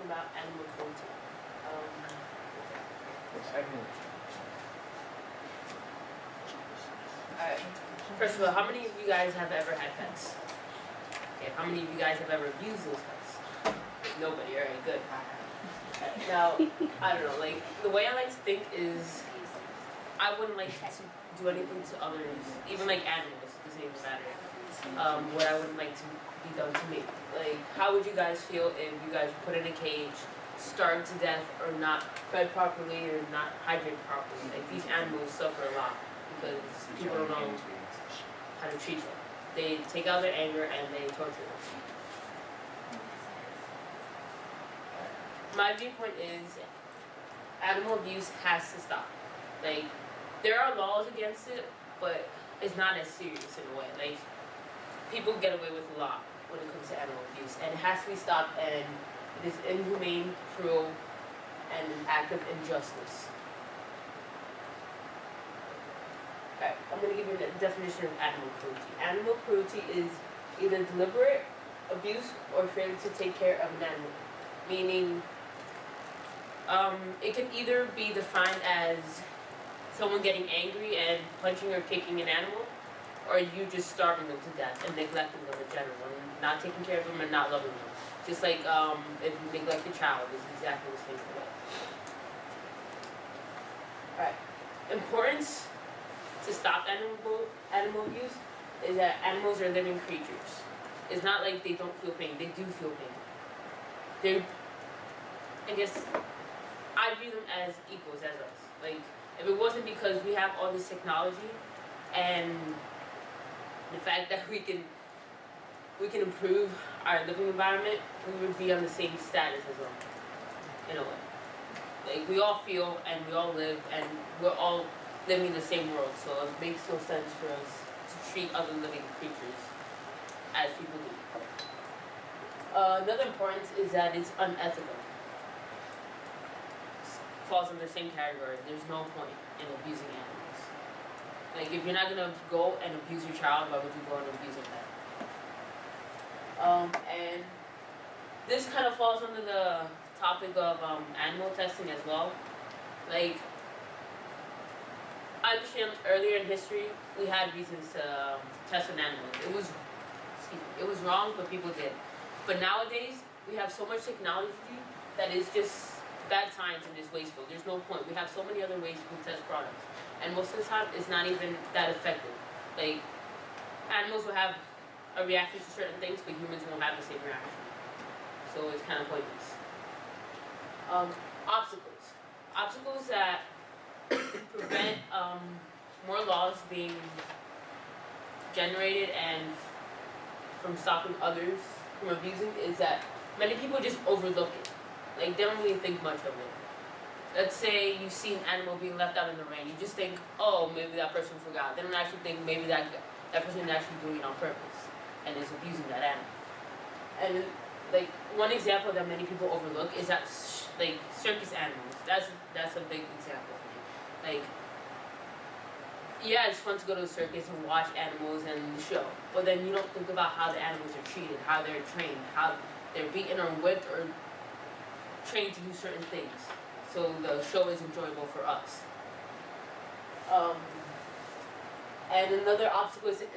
talking about animal cruelty. Alright. First of all, how many of you guys have ever had pets? Okay, how many of you guys have ever abused those pets? Nobody, alright, good. Now, I don't know, like, the way I like to think is, I wouldn't like to do anything to others, even like animals, the same matter. What I wouldn't like to be done to me. Like, how would you guys feel if you guys were put in a cage, starved to death, or not fed properly, or not hydrated properly? Like, these animals suffer a lot because people don't know how to treat them. They take out their anger and they torture them. My viewpoint is animal abuse has to stop. Like, there are laws against it, but it's not as serious in a way. Like, people get away with a lot when it comes to animal abuse, and it has to be stopped, and it is inhumane, cruel, and an act of injustice. Alright, I'm going to give you a definition of animal cruelty. Animal cruelty is either deliberate abuse or failure to take care of an animal. Meaning, it can either be defined as someone getting angry and punching or kicking an animal, or you just starving them to death and neglecting them in general, and not taking care of them and not loving them. Just like if you neglect a child, it's exactly the same way. Alright. Importance to stop animal abuse is that animals are living creatures. It's not like they don't feel pain. They do feel pain. I guess I view them as equals as us. Like, if it wasn't because we have all this technology and the fact that we can improve our living environment, we would be on the same status as them, in a way. Like, we all feel and we all live and we're all living in the same world, so it makes no sense for us to treat other living creatures as people do. Another importance is that it's unethical. Falls in the same category. There's no point in abusing animals. Like, if you're not gonna go and abuse your child, why would you go and abuse a pet? And this kind of falls under the topic of animal testing as well. Like, I understand earlier in history we had reasons to test on animals. It was wrong, but people did. But nowadays we have so much technology that is just bad science and is wasteful. There's no point. We have so many other ways to test products, and most of the time it's not even that effective. Like, animals will have a reaction to certain things, but humans won't have the same reaction. So it's kind of pointless. Obstacles that prevent more laws being generated and from stopping others from abusing is that many people just overlook it. Like, they don't really think much of it. Let's say you see an animal being left out in the rain. You just think, oh, maybe that person forgot. They don't actually think maybe that person is actually doing it on purpose and is abusing that animal. And, like, one example that many people overlook is that, like, circus animals. That's a big example for me. Like, yeah, it's fun to go to a circus and watch animals and the show, but then you don't think about how the animals are treated, how they're trained, how they're beaten or whipped or trained to do certain things, so the show is enjoyable for us. And another obstacle is in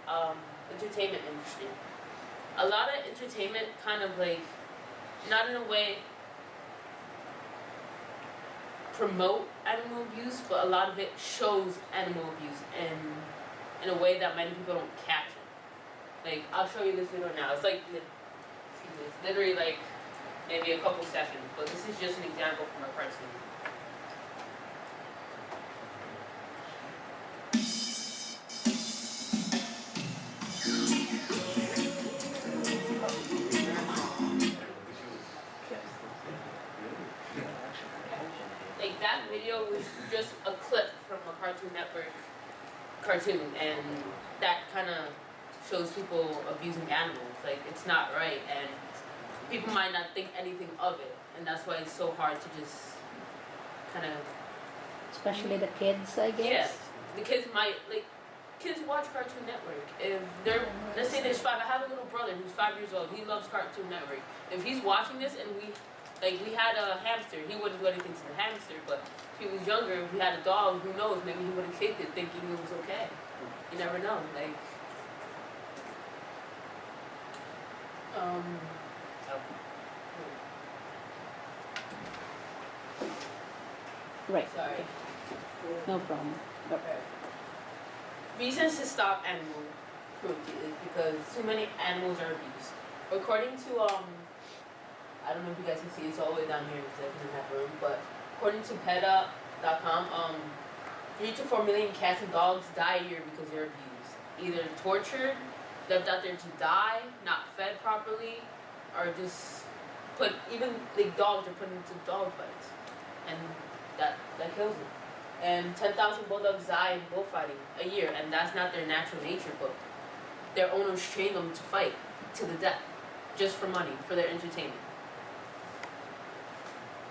the entertainment industry. A lot of entertainment kind of, like, not in a way promote animal abuse, but a lot of it shows animal abuse in a way that many people don't catch it. Like, I'll show you this video now. It's like, it's literally like maybe a couple seconds, but this is just an example from a cartoon. Like, that video was just a clip from a Cartoon Network cartoon, and that kind of shows people abusing animals. Like, it's not right, and people might not think anything of it, and that's why it's so hard to just kind of... Especially the kids, I guess. Yeah, the kids might, like, kids watch Cartoon Network. If they're, let's say there's 5, I have a little brother who's 5 years old, he loves Cartoon Network. If he's watching this and we Like we had a hamster, he wouldn't do anything to the hamster, but if he was younger, if we had a dog, who knows, maybe he would have kicked it thinking it was okay. You never know, like. Right. Sorry. No problem. Okay. Reasons to stop animal cruelty is because too many animals are abused. According to I don't know if you guys can see, it's all the way down here because I couldn't have room, but according to PETA.com, 3 to 4 million cats and dogs die a year because they're abused. Either tortured, left out there to die, not fed properly, or just put, even like dogs are put into dog fights. And that kills them. And 10,000 bulldogs die in bullfighting a year, and that's not their natural nature, but their owners train them to fight to the death, just for money, for their entertainment.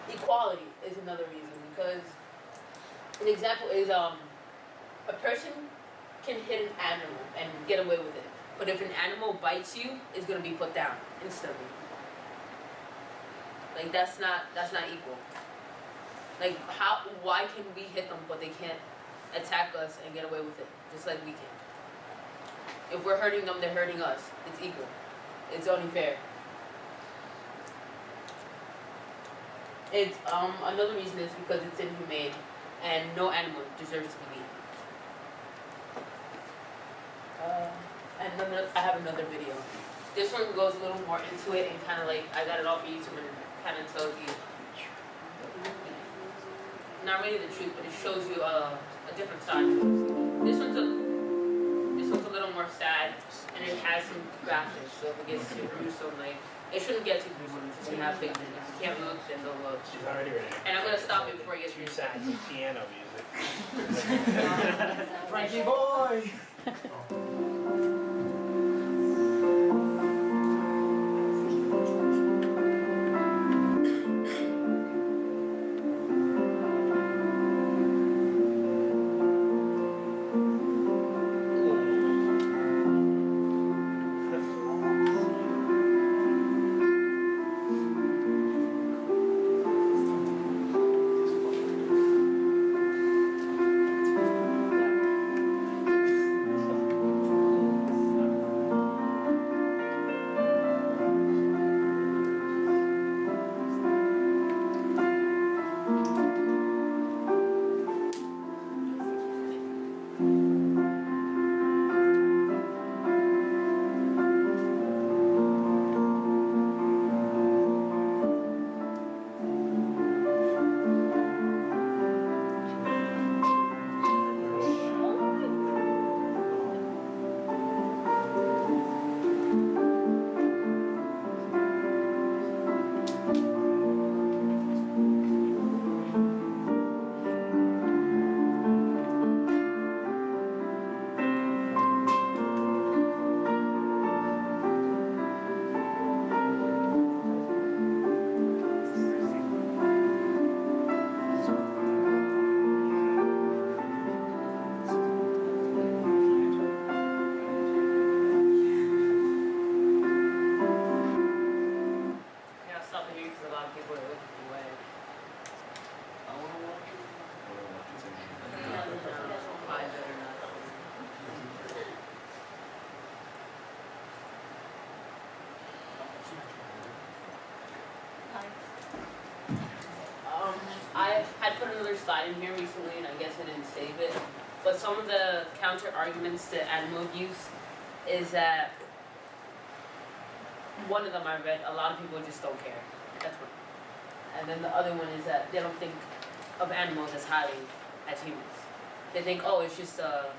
Equality is another reason, because an example is a person can hit an animal and get away with it, but if an animal bites you, it's gonna be put down instantly. Like that's not equal. Like why can we hit them but they can't attack us and get away with it, just like we can? If we're hurting them, they're hurting us. It's equal. It's only fair. It's another reason is because it's inhumane and no animal deserves to be beaten. And I have another video. This one goes a little more into it and kind of like, I got it off of YouTube and kind of tells you, not really the truth, but it shows you a different side. This one's a little more sad, and it has some graphics, so if it gets too gruesome, like, it shouldn't get too gruesome, it's gonna have pictures. If you can't look, then don't look. She's already ready. And I'm gonna stop it before it gets too sad. Piano music. Frankie boy! I had put another slide in here recently, and I guess I didn't save it. But some of the counter arguments to animal abuse is that one of them I read, a lot of people just don't care. That's one. And then the other one is that they don't think of animals as highly as humans. They think, oh, it's just a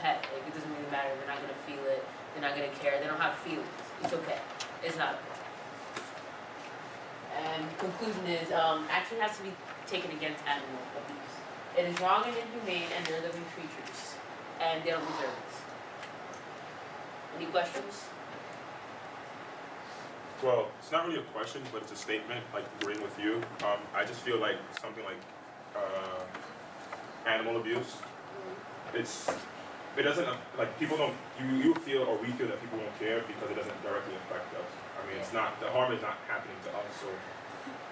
pet. Like it doesn't really matter. They're not gonna feel it. They're not gonna care. They don't have feelings. It's okay. It's not okay. And conclusion is, action has to be taken against animal abuse. It is wrong and inhumane, and they're living creatures, and they don't deserve it. Any questions? Well, it's not really a question, but it's a statement, like agreeing with you. I just feel like something like animal abuse. It doesn't, like people don't, you feel or we feel that people won't care because it doesn't directly affect us. I mean, it's not, the harm is not happening to us, so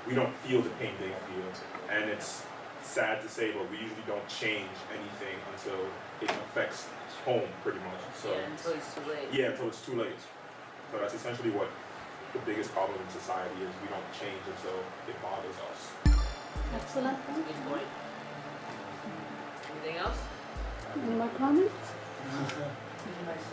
we don't feel the pain they feel. And it's sad to say, but we usually don't change anything until it affects home, pretty much. So Yeah, until it's too late. yeah, until it's too late. So that's essentially what the biggest problem in society is. We don't change until it bothers us. Excellent. That's a good point. Anything else? Any more comments? Nice.